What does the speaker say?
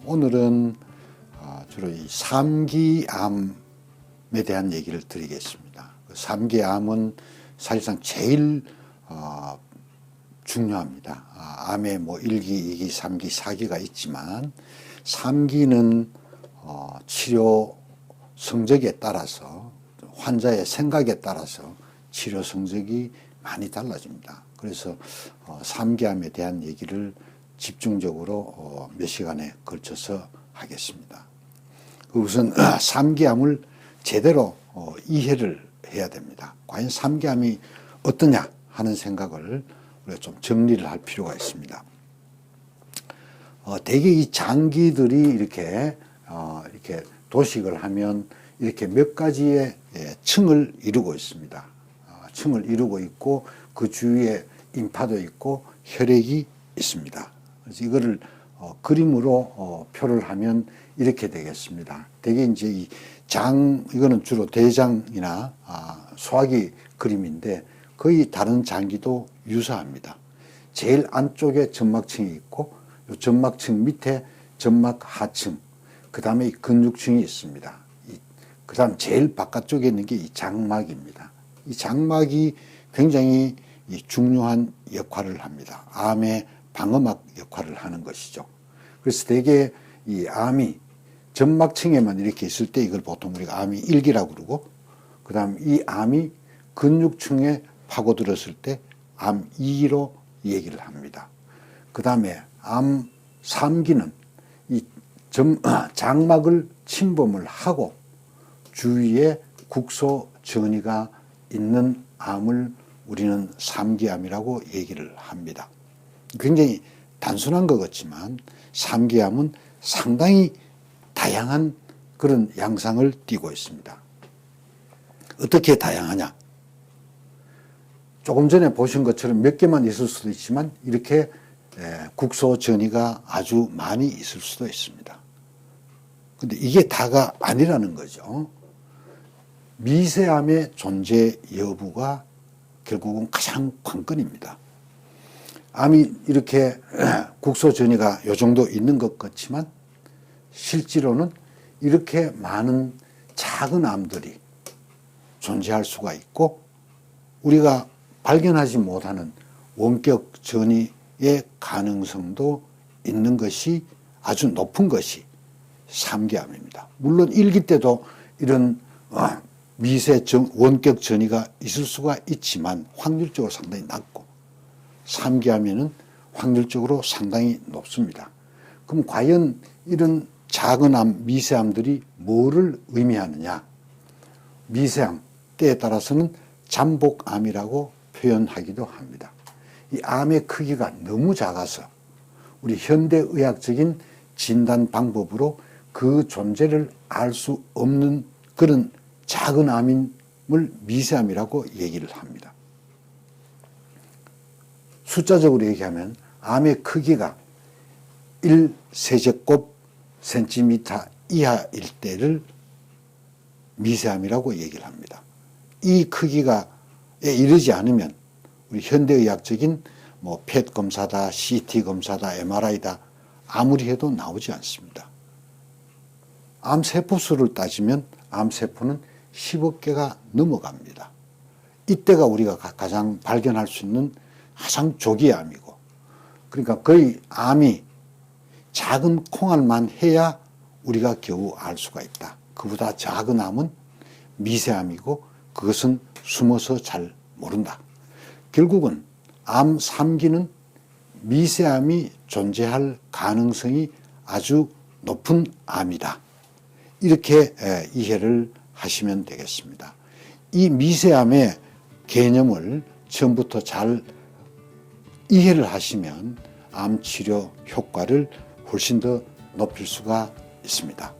오늘은 주로 이 삼기암에 대한 얘기를 드리겠습니다. 삼기암은 사실상 제일 중요합니다. 암에 뭐 1기, 2기, 3기, 4기가 있지만 3기는 치료 성적에 따라서 환자의 생각에 따라서 치료 성적이 많이 달라집니다. 그래서 3기암에 대한 얘기를 집중적으로 몇 시간에 걸쳐서 하겠습니다. 우선 3기암을 제대로 이해를 해야 됩니다. 과연 3기암이 어떠냐 하는 생각을 우리가 좀 정리를 할 필요가 있습니다. 대개 이 장기들이 이렇게 도식을 하면 이렇게 몇 가지의 층을 이루고 있습니다. 층을 이루고 있고 그 주위에 인파도 있고 혈액이 있습니다. 그래서 이거를 그림으로 표를 하면 이렇게 되겠습니다. 대개 이제 이 이거는 주로 대장이나 소화기 그림인데 거의 다른 장기도 유사합니다. 제일 안쪽에 점막층이 있고 이 점막층 밑에 점막 하층, 그 다음에 이 근육층이 있습니다. 그 다음 제일 바깥쪽에 있는 게 이 장막입니다. 이 장막이 굉장히 중요한 역할을 합니다. 암의 방어막 역할을 하는 것이죠. 그래서 대개 이 암이 점막층에만 이렇게 있을 때 이걸 보통 우리가 암이 1기라고 그러고, 그 다음 이 암이 근육층에 파고들었을 때 암 2기로 얘기를 합니다. 그 다음에 암 3기는 이 장막을 침범을 하고 주위에 국소 전이가 있는 암을 우리는 3기암이라고 얘기를 합니다. 굉장히 단순한 것 같지만 3기암은 상당히 다양한 그런 양상을 띠고 있습니다. 어떻게 다양하냐? 조금 전에 보신 것처럼 몇 개만 있을 수도 있지만 이렇게 국소 전이가 아주 많이 있을 수도 있습니다. 근데 이게 다가 아니라는 거죠. 미세암의 존재 여부가 결국은 가장 관건입니다. 암이 이렇게 국소 전이가 이 정도 있는 것 같지만 실제로는 이렇게 많은 작은 암들이 존재할 수가 있고 우리가 발견하지 못하는 원격 전이의 가능성도 있는 것이 아주 높은 것이 3기암입니다. 물론 1기 때도 이런 미세 원격 전이가 있을 수가 있지만 확률적으로 상당히 낮고 3기암에는 확률적으로 상당히 높습니다. 그럼 과연 이런 작은 암, 미세암들이 뭐를 의미하느냐? 미세암 때에 따라서는 잠복암이라고 표현하기도 합니다. 이 암의 크기가 너무 작아서 우리 현대의학적인 진단 방법으로 그 존재를 알 수 없는 그런 작은 암임을 미세암이라고 얘기를 합니다. 숫자적으로 얘기하면 암의 크기가 1세제곱 센티미터 이하일 때를 미세암이라고 얘기를 합니다. 이 크기가 이르지 않으면 우리 현대의학적인 뭐 펫 검사다, CT 검사다, MRI다 아무리 해도 나오지 않습니다. 암세포수를 따지면 암세포는 10억 개가 넘어갑니다. 이때가 우리가 가장 발견할 수 있는 가장 조기의 암이고, 그러니까 거의 암이 작은 콩알만 해야 우리가 겨우 알 수가 있다. 그보다 작은 암은 미세암이고 그것은 숨어서 잘 모른다. 결국은 암 3기는 미세암이 존재할 가능성이 아주 높은 암이다. 이렇게 이해를 하시면 되겠습니다. 이 미세암의 개념을 처음부터 잘 이해를 하시면 암 치료 효과를 훨씬 더 높일 수가 있습니다.